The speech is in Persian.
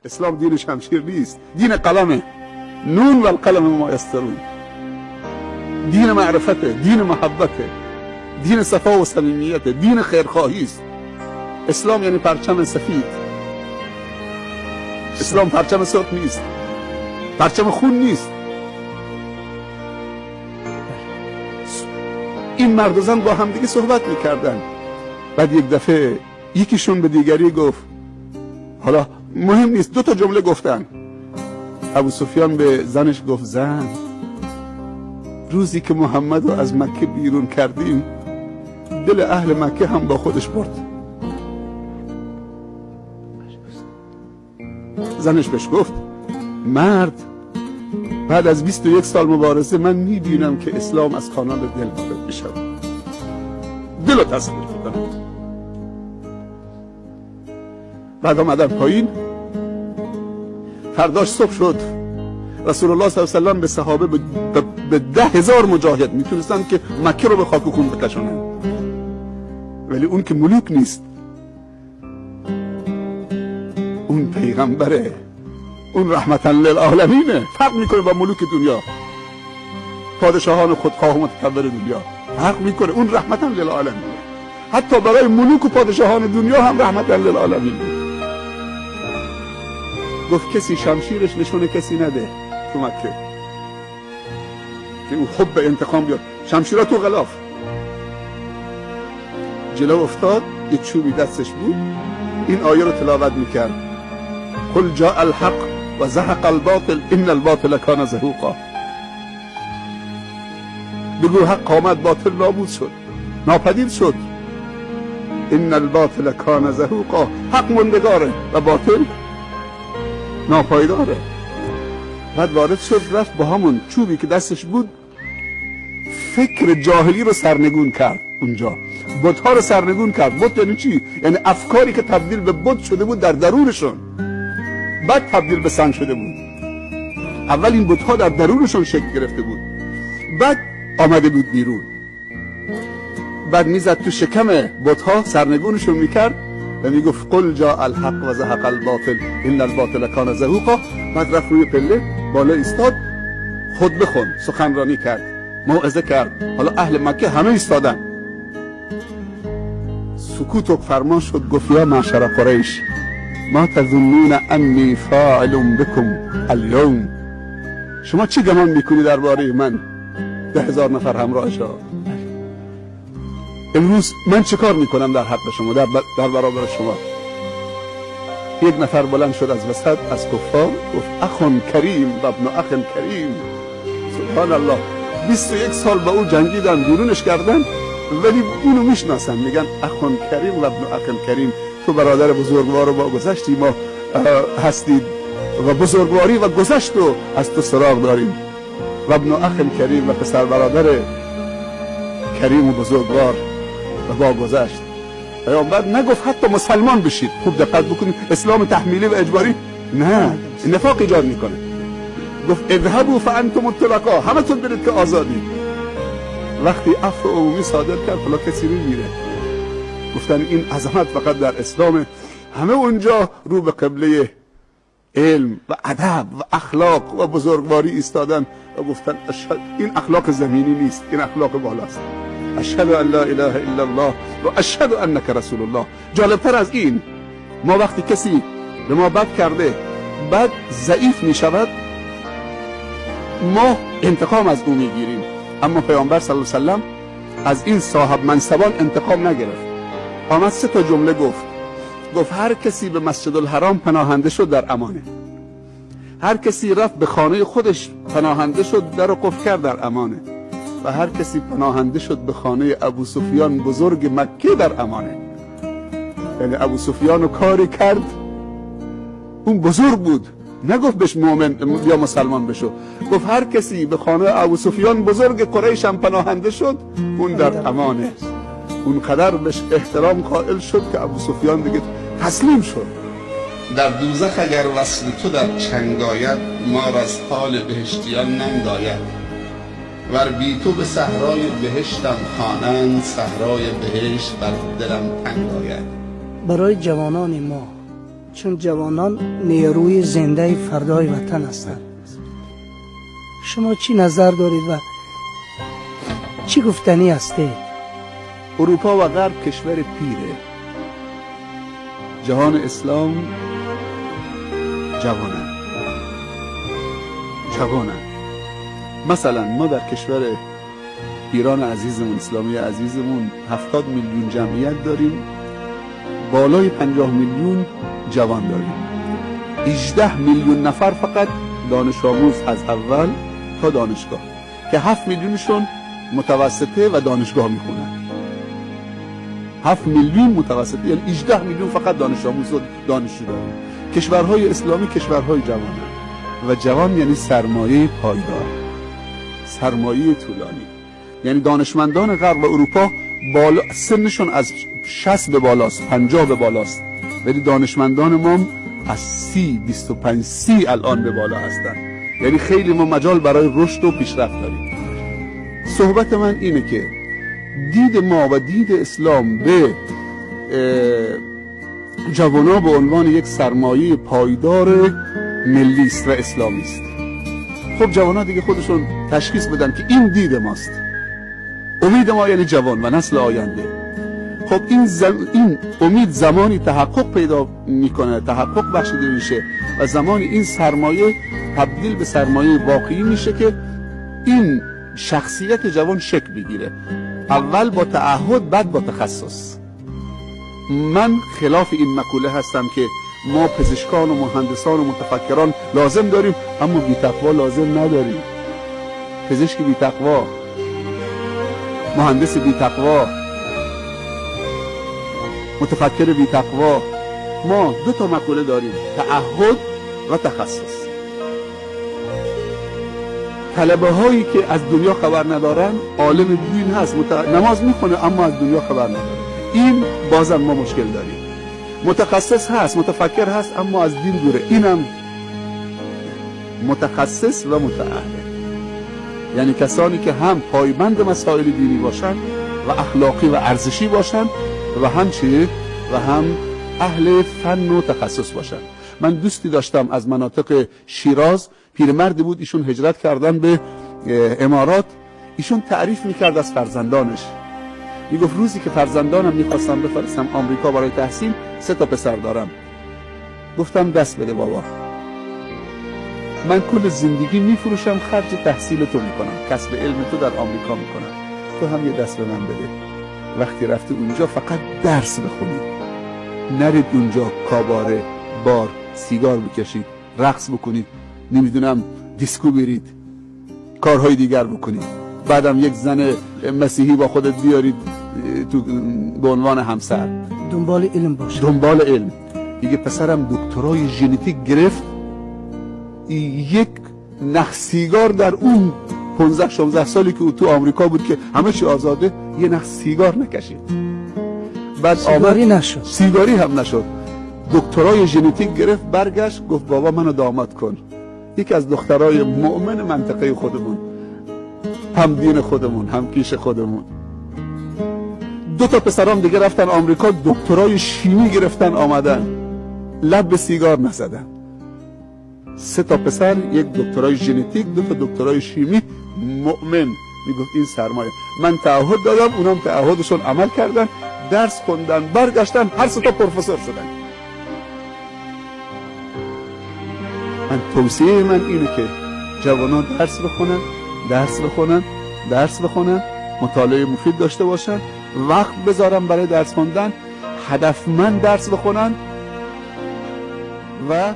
اسلام دین شمشیر نیست، دین قلمه. نون و القلم ما یسطرون. دین معرفته، دین محبته، دین صفا و صمیمیته، دین خیرخواهی است. اسلام یعنی پرچم سفید. اسلام پرچم سرخ نیست، پرچم خون نیست. این مرد و زن با همدیگه صحبت میکردن. بعد یک دفعه یکیشون به دیگری گفت، حالا مهم نیست، 2 جمله گفتن. ابو سفیان به زنش گفت، زن، روزی که محمد رو از مکه بیرون کردیم دل اهل مکه هم با خودش برد. زنش بهش گفت، مرد، بعد از 21 سال مبارزه من میبینم که اسلام از کانال دل وارد میشه. دل رو تصویر میکنم. بعد آمدن پایین. فرداش صبح شد، رسول الله صلی الله علیه و سلم به صحابه به 10,000 مجاهد میتونستن که مکه رو به خاک و خون بکشونن، ولی اون که ملوک نیست، اون پیغمبره، اون رحمتا للعالمینه. فرق میکنه با ملوک دنیا، پادشاهان خودخواه و متکبر دنیا. فرق میکنه، اون رحمتا للعالمینه. حتی برای ملوک و پادشاهان دنیا هم رحمتا للعالمینه. گفت کسی شمشیرش نشونه کسی نده تو مکه که اون حب انتقام بیاد. شمشیرها تو غلاف. جلو افتاد، یه چوبی دستش بود، این آیه رو تلاوت میکرد، قل جاء الحق و زهق الباطل ان الباطل کان زهوقا. بگو حق آمد، باطل نابود شد، ناپدید شد. ان الباطل کان زهوقا. حق مندگاره و باطل ناپایداره. بعد وارد شد، رفت با همون چوبی که دستش بود فکر جاهلی رو سرنگون کرد. اونجا بت‌ها رو سرنگون کرد. بت یعنی چی؟ یعنی افکاری که تبدیل به بت شده بود در درونشون، بعد تبدیل به سنگ شده بود. اول این بت‌ها در درونشون شکل گرفته بود، بعد آمده بود بیرون. بعد میزد تو شکم بت‌ها، سرنگونشون میکرد و میگفت قل جاء الحق و زهق الباطل ان الباطل کان زهوقا. بعد رفت روی پله بالا ایستاد، خطبه خوند، سخنرانی کرد، موعظه کرد. حالا اهل مکه همه ایستادن. سکوت و فرمان شد. گفت یا معشر قریش ما تظنون انی فاعل بكم اليوم. شما چی گمان میکنی درباره من 10,000 نفر همراهشا؟ امروز من چه کار میکنم در حق شما، در برابر شما؟ یک نفر بلند شد از وسط از کفار، گفت اخون کریم و ابن اخ کریم. سبحان الله. 21 سال با او جنگیدن، بیرونش کردن، ولی اونو میشناسن، میگن اخون کریم و ابن اخ کریم. تو برادر بزرگوار و با گذشتی ما هستید و بزرگواری و گذشت رو از تو سراغ داریم. و ابن اخ کریم و پسر برادر کریم و بزرگوار و با گذشت. پیامبر نگفت حتی مسلمان بشید. خوب دقت بکنید، اسلام تحمیلی و اجباری نه، نفاق ایجاد میکنه. گفت اذهبوا فانتم الطلقاء، همه تون برید که آزادی. وقتی عفو عمومی صادر کرد، حالا کسی میره. گفتن این عظمت فقط در اسلام. همه اونجا رو به قبله علم و ادب و اخلاق و بزرگواری ایستادن و گفتن این اخلاق زمینی نیست، این اخلاق بالاست. اشهد ان لا اله الا الله و اشهد انک رسول الله. جالبتر از این، ما وقتی کسی به ما بد کرده بعد ضعیف می شود، ما انتقام از او میگیریم، اما پیامبر صلی الله علیه و سلم از این صاحب منصبان انتقام نگرفت. آمد 3 جمله گفت هر کسی به مسجد الحرام پناهنده شد در امانه. هر کسی رفت به خانه خودش پناهنده شد، در قفل کرد در امانه. و هر کسی پناهنده شد به خانه ابو سفیان بزرگ مکه در امانه. یعنی ابو سفیان رو کاری کرد، اون بزرگ بود، نگفت بهش مؤمن یا مسلمان بشو، گفت هر کسی به خانه ابو سفیان بزرگ قریش هم پناهنده شد، اون در امانه. اون قدر بهش احترام قائل شد که ابو سفیان دیگه تسلیم شد. در دوزخ اگر وصل تو در چنگ آید، ما را از حال بهشتیان ننگ آید. ور بی تو به صحرای بهشتم خوانند، صحرای بهشت بر دلم تنگ آید. برای جوانان ما چون جوانان نیروی زنده فردای وطن هستند. شما چی نظر دارید و چی گفتنی هستید؟ اروپا و غرب کشور پیره، جهان اسلام جوانن. مثلا ما در کشور ایران عزیزمون، اسلامی عزیزمون 70 میلیون جمعیت داریم، بالای 50 میلیون جوان داریم. 18 میلیون نفر فقط دانش آموز از اول تا دانشگاه که 7 میلیونشون متوسطه و دانشگاه میخونن. 7 میلیون متوسطه، یعنی 18 میلیون فقط دانش آموز و دانشجو داریم. کشورهای اسلامی کشورهای جوانن و جوان یعنی سرمایه پایدار، سرمایه طولانی. یعنی دانشمندان غرب و اروپا بالا سنشون از 60 به بالاست، 50 به بالاست، ولی دانشمندان ما از 30 25 30 الان به بالا هستن. یعنی خیلی ما مجال برای رشد و پیشرفت داریم. صحبت من اینه که دید ما و دید اسلام به جوانا به عنوان یک سرمایه پایدار ملی است و اسلامی است. خب جوانا دیگه خودشون تشخیص بدن که این دید ماست. امید ما یعنی جوان و نسل آینده. خب این امید زمانی تحقق پیدا میکنه، تحقق بخشیده میشه و زمانی این سرمایه تبدیل به سرمایه واقعی میشه که این شخصیت جوان شکل بگیره، اول با تعهد بعد با تخصص. من خلاف این مقوله هستم که ما پزشکان و مهندسان و متفکران لازم داریم اما بی تقوا لازم نداریم. پزشک بی تقوا، مهندس بی تقوا، متفکر بی تقوا. ما دو تا مقوله داریم، تعهد و تخصص. طلبه هایی که از دنیا خبر ندارن، عالم دین هست، نماز میخونه اما از دنیا خبر نداره، این بازم ما مشکل داریم. متخصص هست، متفکر هست اما از دین دوره، اینم متخصص و متأهل. یعنی کسانی که هم پایبند مسائل دینی باشن و اخلاقی و ارزشی باشن و هم چی؟ و هم اهل فن و تخصص باشن. من دوستی داشتم از مناطق شیراز، پیرمردی بود، ایشون هجرت کردن به امارات. ایشون تعریف میکرد از فرزندانش، میگفت روزی که فرزندانم میخواستم بفرستم آمریکا برای تحصیل، 3 تا پسر دارم. گفتم دست بده بابا، من کل زندگی میفروشم، خرج تحصیل تو میکنم، کسب علم تو در آمریکا میکنم، تو هم یه دست به من بده. وقتی رفتی اونجا فقط درس بخونید، نرید اونجا کاباره، بار، سیگار بکشید، رقص بکنید، نمیدونم دیسکو برید، کارهای دیگر بکنید، بعدم یک زن مسیحی با خودت بیارید تو به عنوان همسر. دنبال علم باشه، دنبال علم. دیگه پسرم دکترای ژنتیک گرفت، یک نخ سیگار در اون 15-16 سالی که او تو آمریکا بود که همه چی آزاده، یه نخ سیگار نکشید. بعد سیگاری نشد، سیگاری هم نشد، دکترای ژنتیک گرفت، برگشت گفت بابا منو داماد کن. یکی از دخترای مؤمن منطقه خودمون، هم دین خودمون، هم کیش خودمون. 2 تا پسرام دیگه رفتن آمریکا، دکترای شیمی گرفتن آمدن، لب به سیگار نزدن. 3 تا پسر، یک دکترای ژنتیک، 2 تا دکترای شیمی، مؤمن. میگفت این سرمایه. من تعهد دادم، اونم تعهدشون عمل کردن، درس خوندن، برگشتن، هر 3 تا پروفسور شدن. من توصیه من اینه که جوانان درس بخونن، مطالعه مفید داشته باشن، وقت بذارن برای درس خوندن، هدفمند درس بخونن و